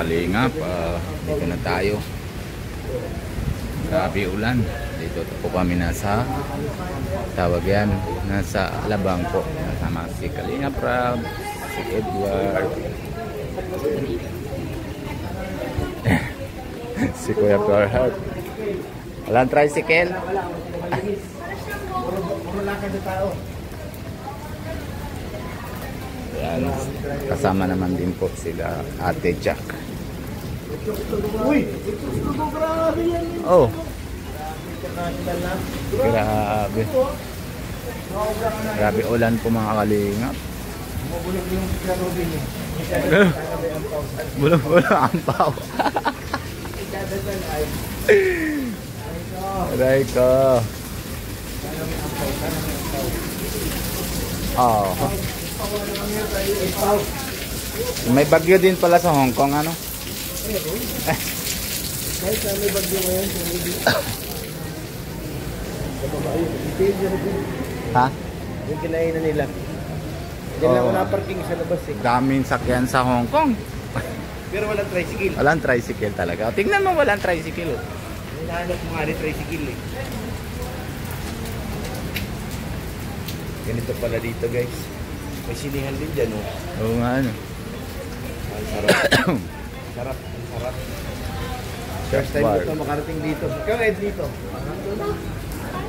kalingap, dito na tayo. Grabe ulan. Dito po kami nasa tawag yan, nasa Alabang po. Nasama si Kalingap Rab, si Edward, si Kuya Perhard. Walang tricycle? Yan, kasama naman din po sila Ate Jack. Oh, grabe. Grabe ulan po mga kalingap. Bulong-bulong ang pao. Aray ko. Oh. May bagyo din pala sa Hong Kong, ano? Kahit na may bagyo ngayon, ha? yung kinainan nila. Diyan lang naparking sa labas eh. Daming sakyan sa Hong Kong. Pero walang tricycle. Walang tricycle talaga. Tingnan mo, walang tricycle. Hinahanap mo nga rin tricycle eh. Ganito pala dito guys. May sinihan din dyan oh. Oo nga ano. Ang sarap. Sarap, ang sarap. First time ko ito makarating dito. Ikaw Ed dito.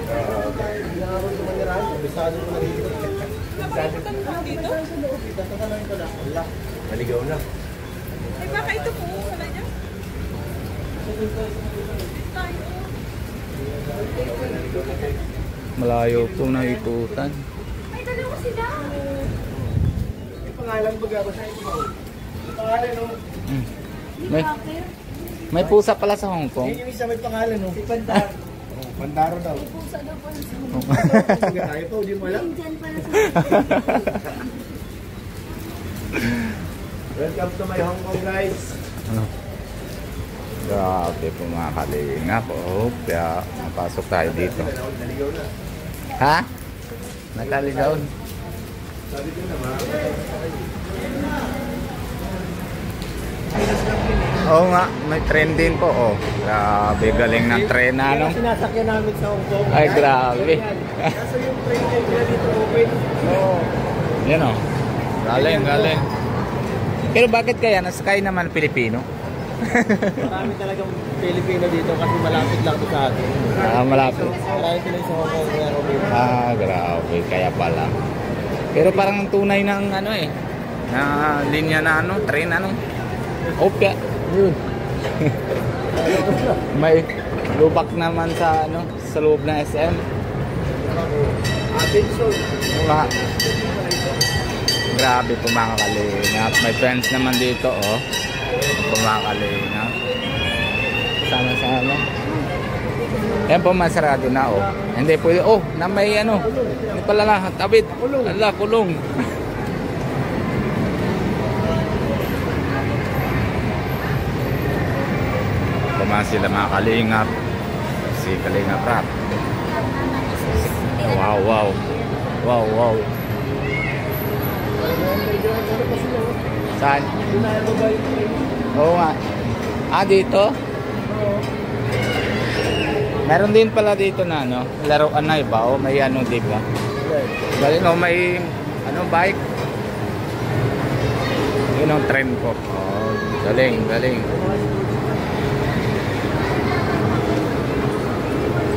Hindi na ako tumanirahan. Kabisado ko na dito. Kabisado ko na dito? Dito ka lang ito lang. Wala. Maligaw na. Ay baka ito po. Wala niya? Malayo po na ikutan. Ay dalawa sila. May pangalan ba ako sa ito? May pangalan no? May pusa pala sa Hong Kong. Yun yung isa may pangalan no? Si Pandaro. Oh, Pandaro daw. Pusa daw pala sa Tayo pa, hindi mo alam. Welcome to my Hong Kong guys. Grabe po mga kalingap. Oh, kaya napasok tayo dito. Ha? Nakaligaw? Sabi ko naman. Oo nga, may train din po. Oh, grabe, galing ng tren na no? Sinasakyan namin sa Hong Kong. Ay, grabe. Kaso yung train nila dito open. Oo. Yan oh. Galing, galing. Pero bakit kaya nasakay naman Pilipino? Marami talagang Pilipino dito kasi malapit lang ito sa atin. Ah, malapit. Marami sila sa Hong Kong. Ah, grabe. Kaya pala. Pero parang tunay ng ano eh. Na linya na ano, train ano. Opya. Yun. May lubak naman sa ano, sa loob ng SM. Atinson. Mga grabe po mga kalingap. May friends naman dito oh. Po mga kalingap. Sama-sama. Yan po masarado na oh. Hindi pwede oh, na may ano. Hindi pala na, tabit. Ala, kulong. Puma sila mga kalingap. Si Kalingap Rap. Wow, wow. Wow, wow. Saan? Oo nga. Ah, dito? Meron din pala dito na ano, laruan na iba o may ano di ba? Galing o may ano bike. Yun ang trend ko. Oh, galing, galing.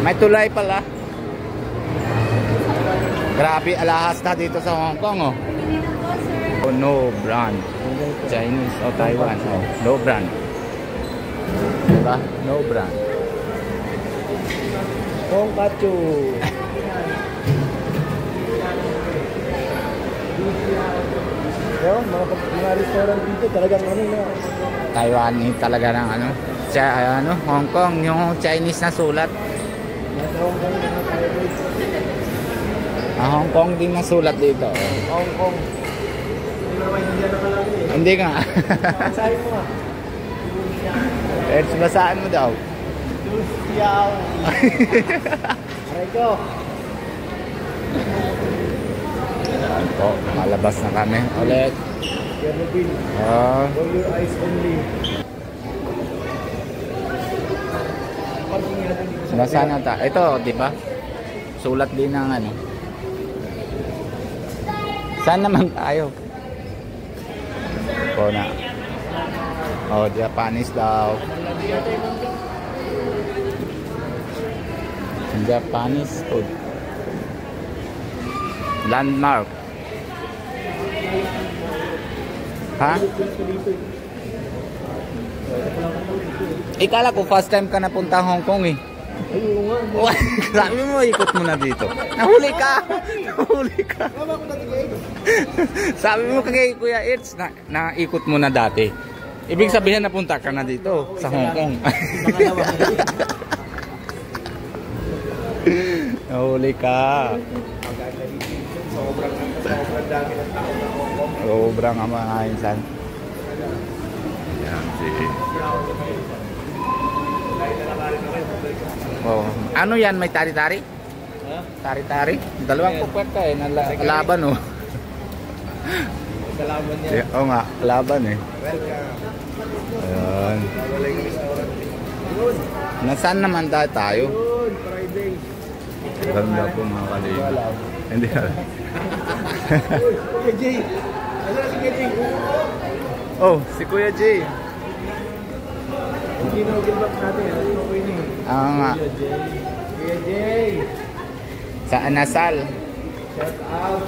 May tulay pala. Grabe alahas na dito sa Hong Kong oh. Oh, no brand. Chinese o Taiwan. Oh, no brand. Diba? No brand. Hong Kachu. Mga restaurant dito talagang ano na. Taiwan talaga ng ano. Ano, Hong Kong, yung Chinese na sulat. Hong Kong na tayo. Hong Kong din na sulat dito. Hong Kong. Hindi nga. Basahin mo ah. Basaan mo daw. Yaw. Aray ko. Ayan po, malabas na kami ulit. Yernobil. Ah, For your eyes only. Nasaan na ta? Ito, di ba? Sulat din ng ano. Saan naman tayo? O na. Oh, Japanese daw. Japanese food. Landmark. Ha? Ikala ko first time ka napunta Hong Kong eh. Sabi mo, ikot mo na dito. Nahuli ka! Nahuli ka! Sabi mo kay Kuya Itz, naikot mo na dati. Ibig sabihin napunta ka na dito sa Hong Kong. Nahuli ka. Sobrang dami ng tao na Hong Kong. Sobrang ang mga insan. Yan, sige. Oh. Ano yan? May tari-tari? Tari-tari? Dalawang pupuwet ka eh. Laban oh. Kalaban niya. Oo nga, laban eh. Welcome. Ayan. Wala yung restaurant. Nasaan naman tayo? Yun, Friday. Ganda po mga kalinga. Hindi alam. Kuya Jay. Ano na si Kuya Jay? Oh, si Kuya Jay. Ginugilbak natin. Ano yung okay niya? Nga. Kuya Jay. Kuya Jay. Sa Anasal. Shout out.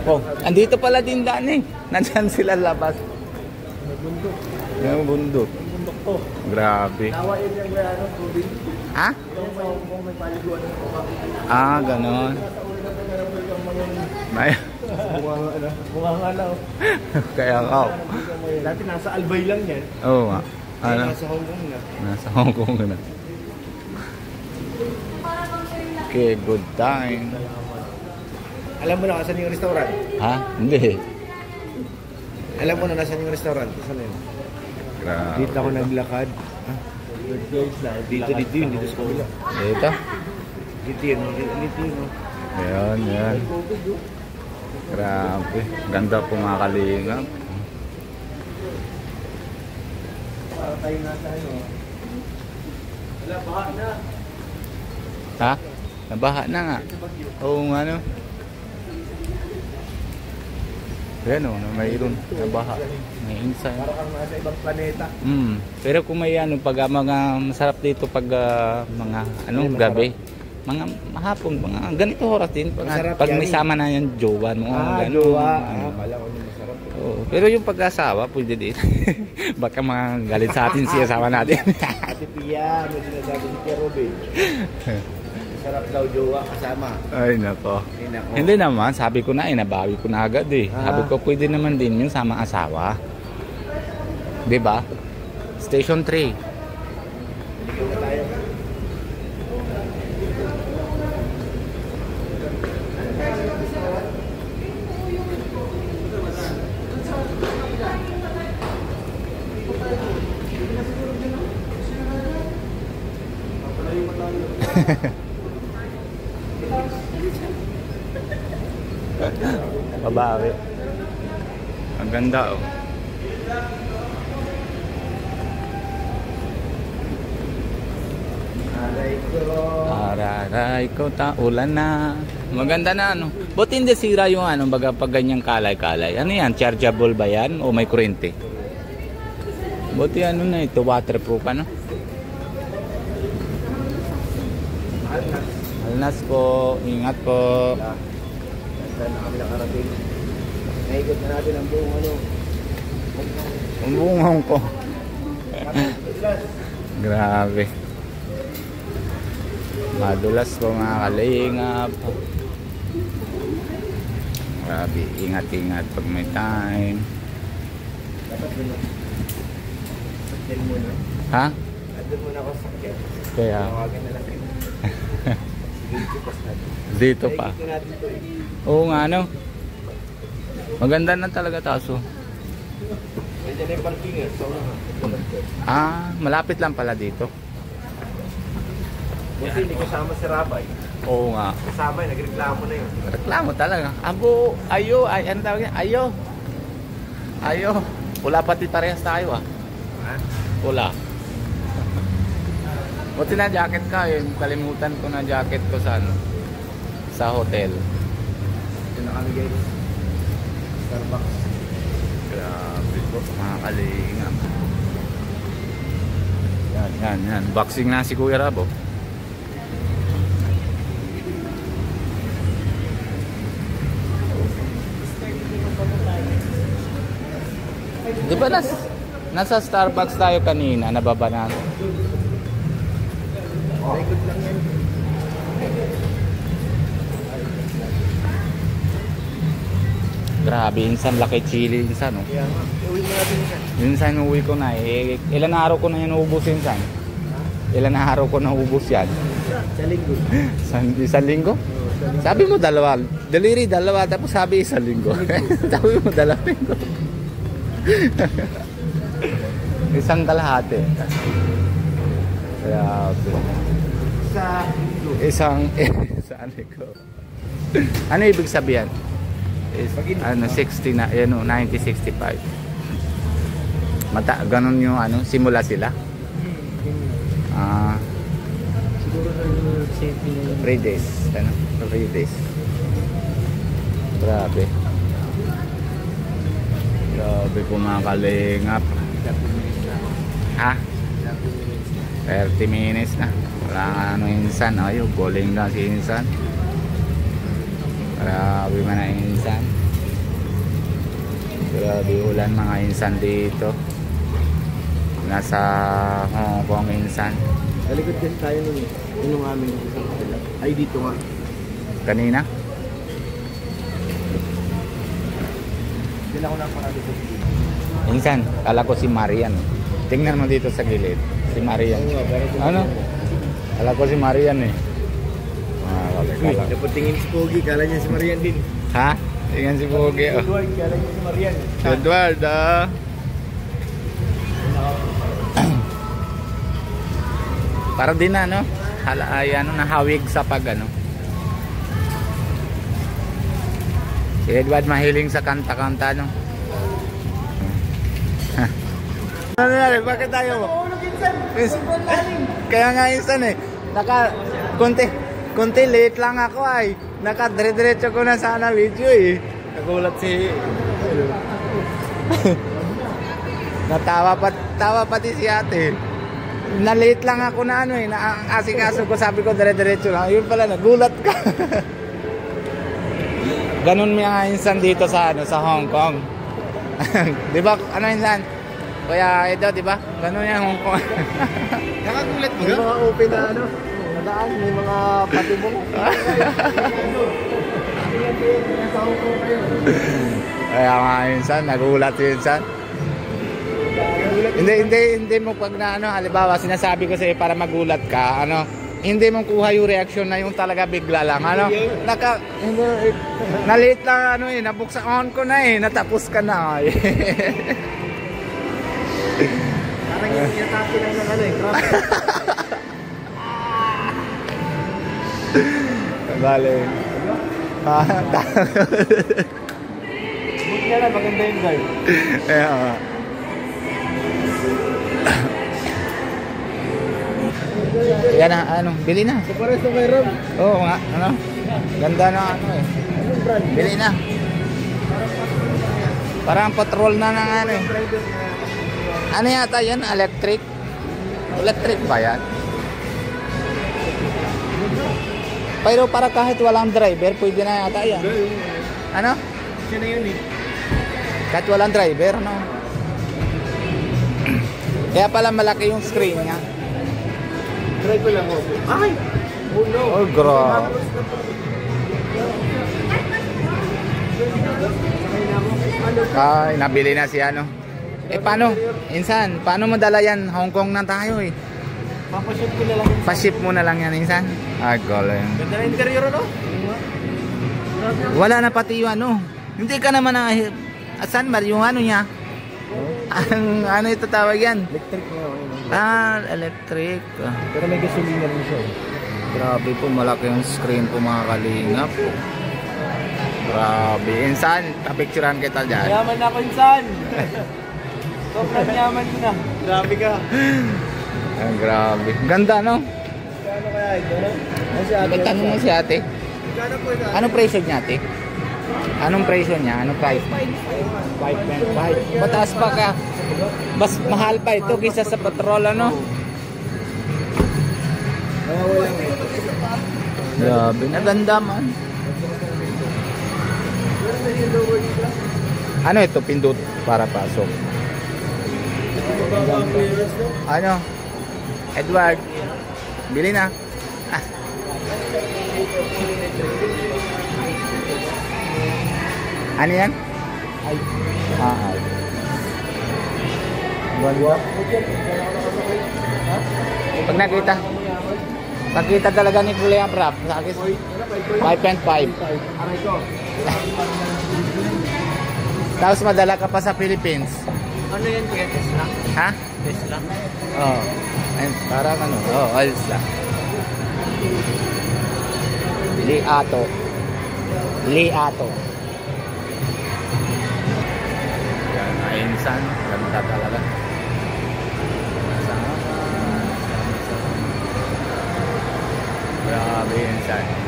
Oh, andito pala din daan eh. Nandyan sila labas. Bundok. Yung bundok. Bundok to. Grabe. Nawain niya kaya ano, tubig. Ha? Yung sa Hong Kong may paliguan ng Hong Ah, ganon. May... Bunga nga na. Kaya nga. Dati nasa Albay lang yan. Oo nga. Ano? Nasa Hong Kong na. Nasa Hong Kong na. Okay, good time. Alam mo na kasan yung restaurant? Ha? Hindi. Alam mo na nasan yung restaurant? Saan na yun? Grabe. Dito ako naglakad. Dito yun. Dito sa kabila. Dito? Dito yun. Dito yun. Ayan, ayan. Grabe. Ganda po mga kalingap. Tayo na tayo. Wala, baha na. Ha? Nabaha na nga. Oo nga no. Ayan o, mayroon. Nabaha. May inside. Para kang nasa ibang planeta. Pero kung may ano, pag mga masarap dito pag mga ano, gabi. Mga mahapon, mga ganito oras din. Pag may sama na yung jowa mo. Jowa. Pala ko yung masarap. Oo. Pero yung pag-asawa, pwede din. Baka mga galit sa atin siya asawa natin. Ate Pia, may sinasabi ni Kuya Robin. Sarap daw jowa kasama. Ay, nako. Ay, nako. Hindi naman, sabi ko na, nabawi ko na agad eh. Sabi ko, pwede naman din yun sama asawa. Diba? Station 3. Dito na tayo. Babawi. Ang ganda oh. Araray ko ulan na. Maganda na ano. Buti hindi sira yung ano baga pag ganyang kalay-kalay. Ano yan? Chargeable ba yan? O may kurente? Buti ano na ito. Waterproof ano? Alnas po. Ingat po. Saan na kami nakarating? Naikot na natin ang buong ano. Ang bungong ko. Grabe. Madulas po mga kalingap. Grabe. Ingat-ingat pag may time. Dapat doon. Sakyan muna. Ha? Doon muna ako sakyan. Kaya Tawagan na lang kayo. Dito pa sa natin. dito pa. Naikot na natin ito eh. Oo nga ano. Maganda na talaga taso. Nandiyan na yung parking eh. So, Malapit lang pala dito. buti hindi kasama si Rabay. Oo nga. Kasama eh, nagreklamo na yun. Reklamo talaga. Abo, ayo, ay, ano tawag yan? Ayo. Ayo. Wala pati parehas tayo ah. Ha? Pula. Buti na jacket ka yun. Kalimutan ko na jacket ko sa ano, sa hotel. Ito na kami guys. Starbucks. Grabe po mga kalingap. Yan. Boxing na si Kuya Rabo. Di ba nasa Starbucks tayo kanina, nababa na? Likod lang yan. Grabe, insan laki chili insan, no? Kaya nga, uwi mo natin yan. Insan uwi ko na eh. Ilan araw ko na yan ubos insan? Ilan araw ko na ubos yan? Sa linggo. Isang linggo? Sabi mo dalawa. Delivery dalawa, tapos sabi isang linggo. Sabi mo dalawang linggo. Isang kalahati. Grabe. Sa Isang linggo. Ano ibig sabihin? Is, ano 60 na, ano 1965. Ganun yung ano, simula sila. siguro na 3 days, ano? 3 days. Grabe. Grabe po mga kalingap. Ha? 30 minutes na. Wala nga ano insan. Ayun, bowling lang si insan. Grabe man na insan. Grabe ulan mga insan dito. Nasa Hong Kong insan. Nalikod kasi tayo nun eh. Yun yung aming isang kapila. Ay, dito nga. Kanina? Hindi na ako naparado sa dito. Insan, kala ko si Marian. Tingnan mo dito sa gilid. Si Marian. Ano? Kala ko si Marian eh. Uy, napatingin si Pogi. Kala niya si Marian din. Ha? Tingnan si Pogi. Oh. Edward, kala niya si Marian. Edward, ah. Para din na, no? Ay, ano, nahawig sa pag, ano. Si Edward mahiling sa kanta-kanta, no? Ano nangyari? Bakit tayo? Kaya nga insan eh. Kunti late lang ako ay. Nakadire-diretso ko na sana video eh. Nagulat si... Tawa pati si ate. Na-late lang ako na ano eh. Asikaso ko, sabi ko dire-diretso lang. Yun pala, nagulat ka. Ganun mga insan dito sa ano, sa Hong Kong. 'Di ba? Ano insan? Kaya ito, 'di ba? Ganun yung Hong Kong. Nakagulat mo? May mga open na ano. Nadaan, may mga patibong. Kaya nga insan, nagulat si insan. Hindi mo pag na ano, halimbawa sinasabi ko sa'yo para magulat ka, ano, hindi mo kuha yung reaction na yung talaga bigla lang, ano, na-late lang, ano eh, nabuksan on ko na eh, natapos ka na eh. Parang yung yataki lang ng ano eh, crap. Bale. Buti na lang, maganda yung guard. Ayan. Yan na, ano, bili na. Sa pares ng kay Rob. Oo nga, ano. Ganda na ano eh. Anong brand? Bili na. Parang patrol na ng ano eh. Ano yata yan? Electric? Electric ba yan? Pero para kahit walang driver, pwede na yata yan. Ano? Siya na yun eh. Kahit walang driver, no? Kaya pala malaki yung screen niya. Try ko lang ako. Ay! Oh no! Oh, grabe. Ay, nabili na si ano. Eh, paano? Insan, paano mo dala yan? Hong Kong na tayo eh. Papaship ko na lang. Pa-ship mo na lang yan, insan. Ah, galing. Ganda na interior ano? Wala na pati yung ano. Hindi ka naman na... Saan ba yung ano niya? Ang ano ito tawag yan? Electric nga. Ah, electric. Pero may gasolina rin siya. Grabe po, malaki yung screen po mga kalingap. Grabe. Insan, papicturean kita dyan. Yaman na ako insan! Sobrang yaman mo na. Grabe ka. Ay, grabe. Ganda, no? Kano kaya ito, no? Ano si ate? May tanong mo si ate. Kano po ito? Anong presyo niya, ate? Anong presyo niya? Anong price? 5.5. Mataas pa ka. Mas mahal pa ito kaysa sa patrol, ano? Nawawalan mo ito. Grabe, naganda man. Ano ito? Pindot para pasok. Ano? Edward, bili na. Ah. Ano yan? Ay. Ay. Ganda. Pag nakita talaga ni Kuya Prap, sa akin 5.5. Aray ko. Tapos madala ka pa sa Philippines. Ano yan kuya? Tesla? Ha? Tesla? Oo. Oh. Parang ano, oils lang. Liato. Yan, ayunsan. Ganda talaga. Grabe yun, san.